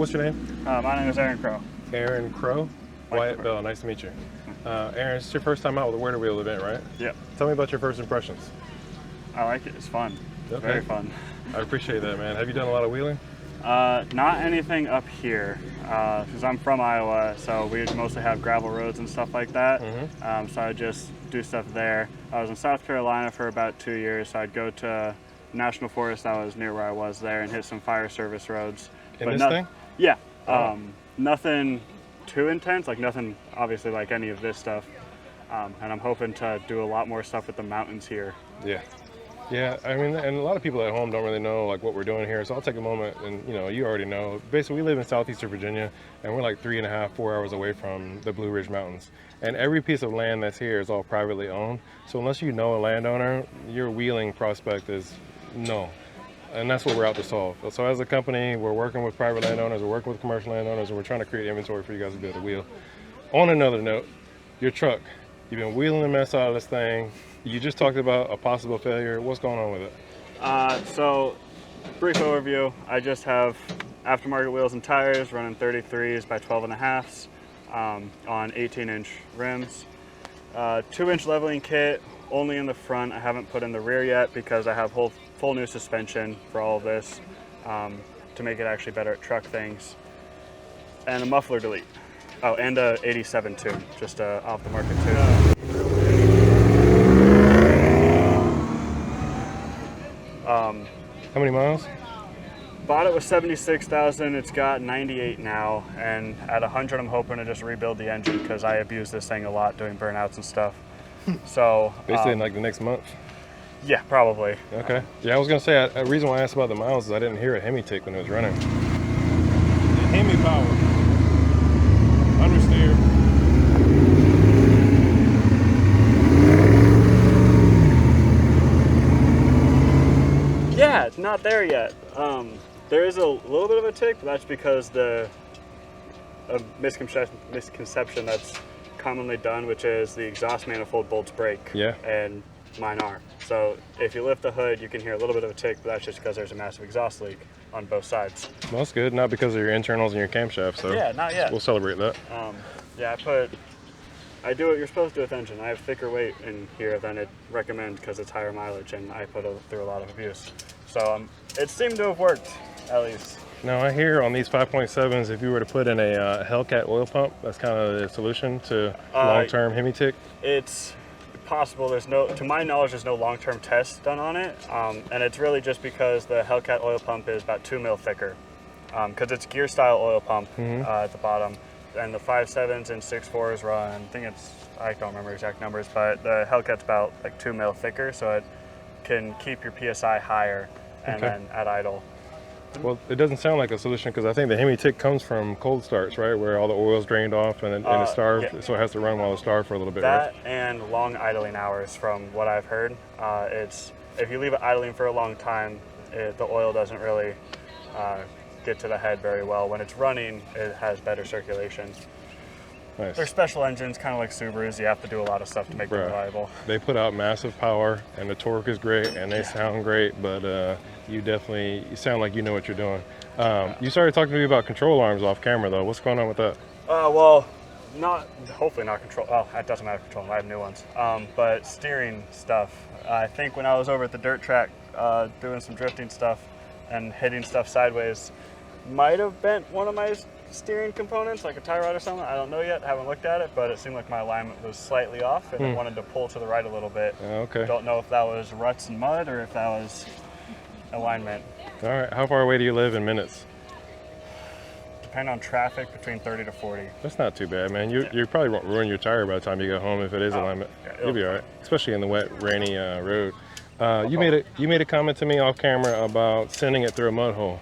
What's your name? My name is Aaron Crow. Aaron Crow? Wyatt Bell, nice to meet you. Aaron, it's your first time out with the Where to Wheel event, right? Yep. Tell me about your first impressions. I like it. It's fun. It's very fun. I appreciate that, man. Have you done a lot of wheeling? Not anything up here, because I'm from Iowa, so we mostly have gravel roads and stuff like that. So I just do stuff there. I was in South Carolina for about 2 years, so I'd go to National Forest that was near where I was there and hit some fire service roads. In this thing? Yeah. Nothing too intense, like nothing obviously like any of this stuff. And I'm hoping to do a lot more stuff with the mountains here. Yeah, I mean, and a lot of people at home don't really know like what we're doing here, so I'll take a moment and, you already know. Basically, we live in southeastern Virginia, and we're like 3.5, 4 hours away from the Blue Ridge Mountains. And every piece of land that's here is all privately owned. So unless you know a landowner, your wheeling prospect is no. And that's what we're out to solve. So as a company, we're working with private landowners, we're working with commercial landowners, and we're trying to create inventory for you guys to be able to wheel. On another note, your truck, you've been wheeling the mess out of this thing. You just talked about a possible failure. What's going on with it? So, brief overview. I just have aftermarket wheels and tires running 33s by 12.5s on 18-inch rims. 2-inch leveling kit, only in the front. I haven't put in the rear yet because I have full new suspension for all of this to make it actually better at truck things. And a muffler delete. Oh, and a 87 tune, just off the market tune. How many miles? Bought it with 76,000. It's got 98 now, and at 100 I'm hoping to just rebuild the engine because I abuse this thing a lot doing burnouts and stuff. So basically in like the next month? Yeah, probably. Okay. Yeah, I was gonna say, the reason why I asked about the miles is I didn't hear a HEMI tick when it was running. The HEMI power. Understeer. Yeah, it's not there yet. There is a little bit of a tick, but that's because the misconception that's commonly done, which is the exhaust manifold bolts break. Yeah. And mine are. So if you lift the hood, you can hear a little bit of a tick, but that's just because there's a massive exhaust leak on both sides. Well, that's good. Not because of your internals and your camshaft. So yeah, not yet. We'll celebrate that. Yeah, I do what you're supposed to do with engine. I have thicker weight in here than it recommends because it's higher mileage, and I put through a lot of abuse. So it seemed to have worked, at least. Now I hear on these 5.7s, if you were to put in a Hellcat oil pump, that's kind of the solution to long-term HEMI tick. It's possible. To my knowledge, there's no long-term test done on it, and it's really just because the Hellcat oil pump is about 2 mil thicker, because it's gear-style oil pump at the bottom. And the 5.7s and 6.4s run, I don't remember exact numbers, but the Hellcat's about like 2 mil thicker, so it can keep your PSI higher and then at idle. Well, it doesn't sound like a solution because I think the HEMI tick comes from cold starts, right? Where all the oil's drained off and it's starved, so it has to run while it's starved for a little bit, that, right? And long idling hours from what I've heard. If you leave it idling for a long time, the oil doesn't really get to the head very well. When it's running, it has better circulation. Nice. They're special engines, kind of like Subarus. You have to do a lot of stuff to make them reliable. They put out massive power, and the torque is great, and they sound great, but you sound like you know what you're doing. You started talking to me about control arms off camera, though. What's going on with that? Well, hopefully not control. Oh, it doesn't matter control. I have new ones. But steering stuff. I think when I was over at the dirt track doing some drifting stuff and hitting stuff sideways, might have bent one of my steering components, like a tie rod or something. I don't know yet, haven't looked at it, but it seemed like my alignment was slightly off and it wanted to pull to the right a little bit. Okay. Don't know if that was ruts and mud or if that was alignment. All right, how far away do you live in minutes? Depending on traffic, between 30 to 40. That's not too bad, man. You probably won't ruin your tire by the time you get home if it is alignment. Yeah, you'll be all right, especially in the wet, rainy road. You made a comment to me off camera about sending it through a mud hole.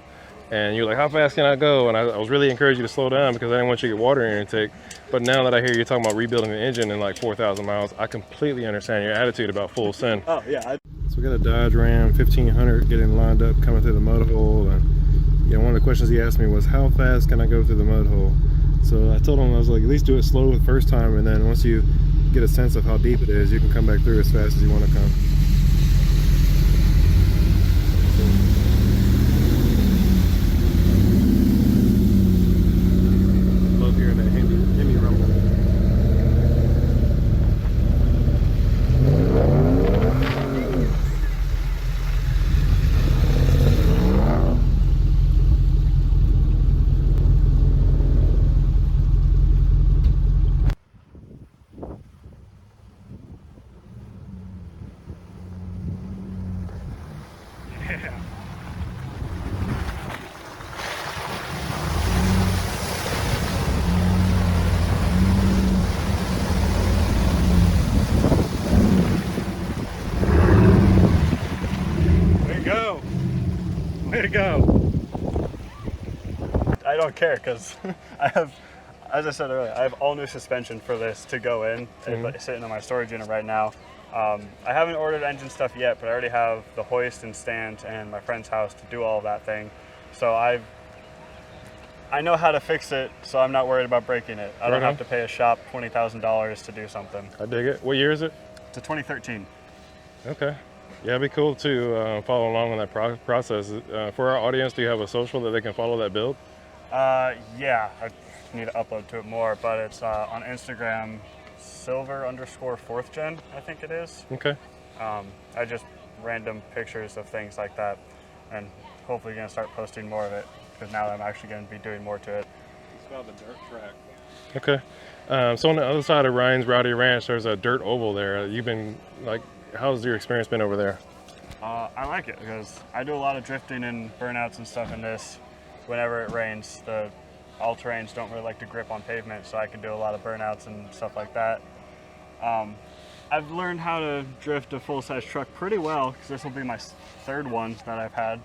And you're like, how fast can I go? And I was really encouraging you to slow down because I didn't want you to get water in your intake. But now that I hear you talking about rebuilding the engine in like 4,000 miles, I completely understand your attitude about full send. Oh, yeah. So we got a Dodge Ram 1500 getting lined up, coming through the mud hole. And one of the questions he asked me was, how fast can I go through the mud hole? So I told him, I was like, at least do it slow the first time. And then once you get a sense of how deep it is, you can come back through as fast as you want to come. Yeah. Way to go. Way to go. I don't care because I have, as I said earlier, I have all new suspension for this to go in. It's sitting in my storage unit right now. I haven't ordered engine stuff yet, but I already have the hoist and stand and my friend's house to do all of that thing. So I know how to fix it, so I'm not worried about breaking it. I don't have to pay a shop $20,000 to do something. I dig it. What year is it? It's a 2013. Okay. Yeah, it'd be cool to follow along on that process. For our audience, do you have a social that they can follow that build? Yeah, I need to upload to it more, but it's on Instagram, silver_4th gen, I think it is. Okay. I just random pictures of things like that, and hopefully going to start posting more of it, because now I'm actually going to be doing more to it. It's called the dirt track. Okay. So on the other side of Ryan's Rowdy Ranch, there's a dirt oval there. You've been, like, how's your experience been over there? I like it because I do a lot of drifting and burnouts and stuff in this. Whenever it rains, the all-terrains don't really like to grip on pavement, so I can do a lot of burnouts and stuff like that. I've learned how to drift a full-size truck pretty well, because this will be my third one that I've had.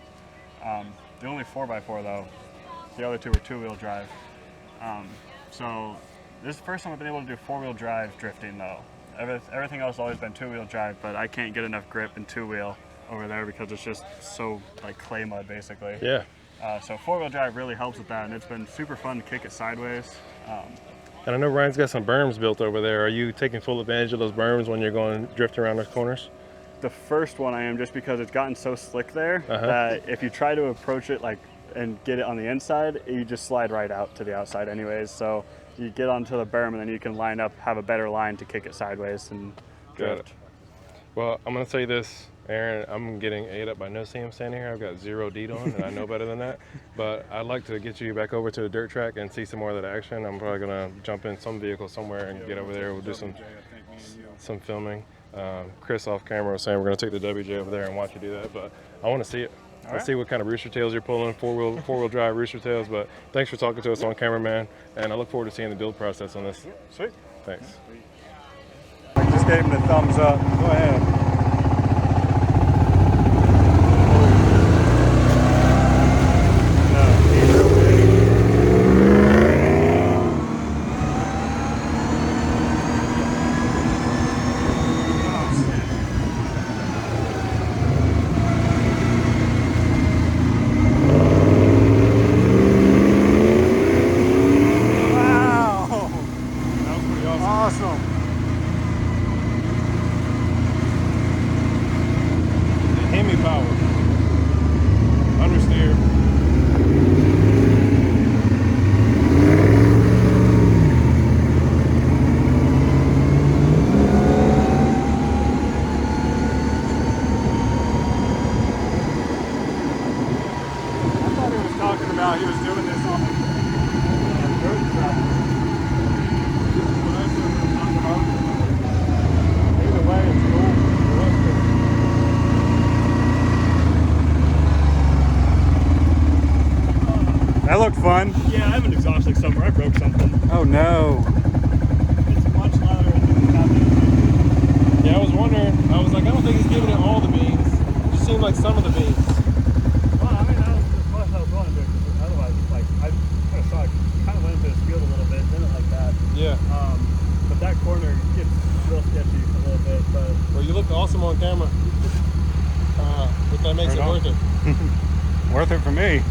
The only 4x4 though, the other two were two-wheel drive. So this is the first time I've been able to do four-wheel drive drifting though. Everything else has always been two-wheel drive, but I can't get enough grip in two-wheel over there because it's just so like clay mud basically. Yeah. So four-wheel drive really helps with that, and it's been super fun to kick it sideways. And I know Ryan's got some berms built over there. Are you taking full advantage of those berms when you're going drifting around those corners? The first one I am, just because it's gotten so slick there that if you try to approach it like and get it on the inside, you just slide right out to the outside anyways. So you get onto the berm and then you can line up, have a better line to kick it sideways and drift. Well, I'm gonna say this, Aaron, I'm getting ate up by no seam standing here. I've got 0 deed on, and I know better than that. But I'd like to get you back over to the dirt track and see some more of that action. I'm probably gonna jump in some vehicle somewhere and get over there. We'll do some filming. Chris off camera was saying we're gonna take the WJ over there and watch you do that. But I want to see it. Let's see what kind of rooster tails you're pulling, four-wheel drive rooster tails. But thanks for talking to us on camera, man. And I look forward to seeing the build process on this. Sweet. Thanks. I just gave him the thumbs up. Go ahead. HEMI power. Understeer. I thought he was talking about he was doing this on a dirt track. Either way, it's cool. That looked fun. Yeah, I have an exhaust leak somewhere. I broke something. Oh no. It's much louder than the cabin. Yeah, I was wondering. I was like, I don't think he's giving it all the beans. It just seemed like some of the beans. Well, I mean, that was as much as I was going to do, because otherwise, like, I kind of saw it, kind of went into his field a little bit, didn't like that. Yeah. But that corner gets real sketchy a little bit, but... Well, you look awesome on camera. But that makes Right it on. worth it. Worth it for me.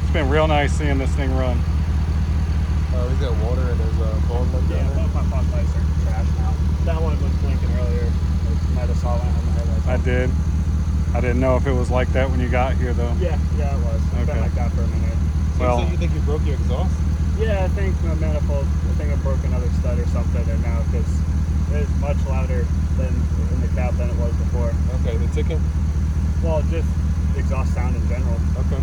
It's been real nice seeing this thing run. He's got water in his phone like Yeah, both my fog lights are trash now. That one was blinking earlier. You might have saw when I had my headlights on. I did. I didn't know if it was like that when you got here though. Yeah, it was. It's been like that for a minute. Well, So you think you broke your exhaust? Yeah, I think my manifold, I think I broke another stud or something, and now because it's much louder than in the cab than it was before. Okay, the ticking? Well, just exhaust sound in general. Okay.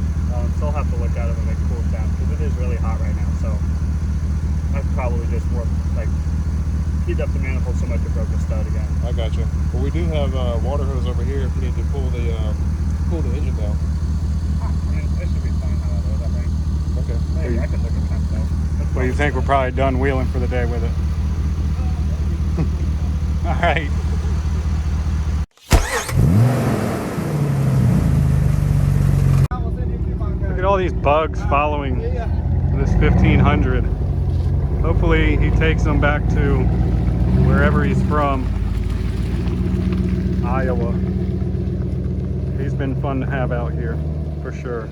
So I'll have to look at it and make it cool down because it is really hot right now. So I could probably just work like heat up the manifold so much it broke the stud again. I got you. Well, we do have water hose over here if you need to pull the engine down. I mean, this should be fine how that is, I think. Okay. Maybe I can look at temp though. Well, you think we're probably done wheeling for the day with it? All right. Look at all these bugs following this 1500. Hopefully he takes them back to wherever he's from, Iowa. He's been fun to have out here, for sure.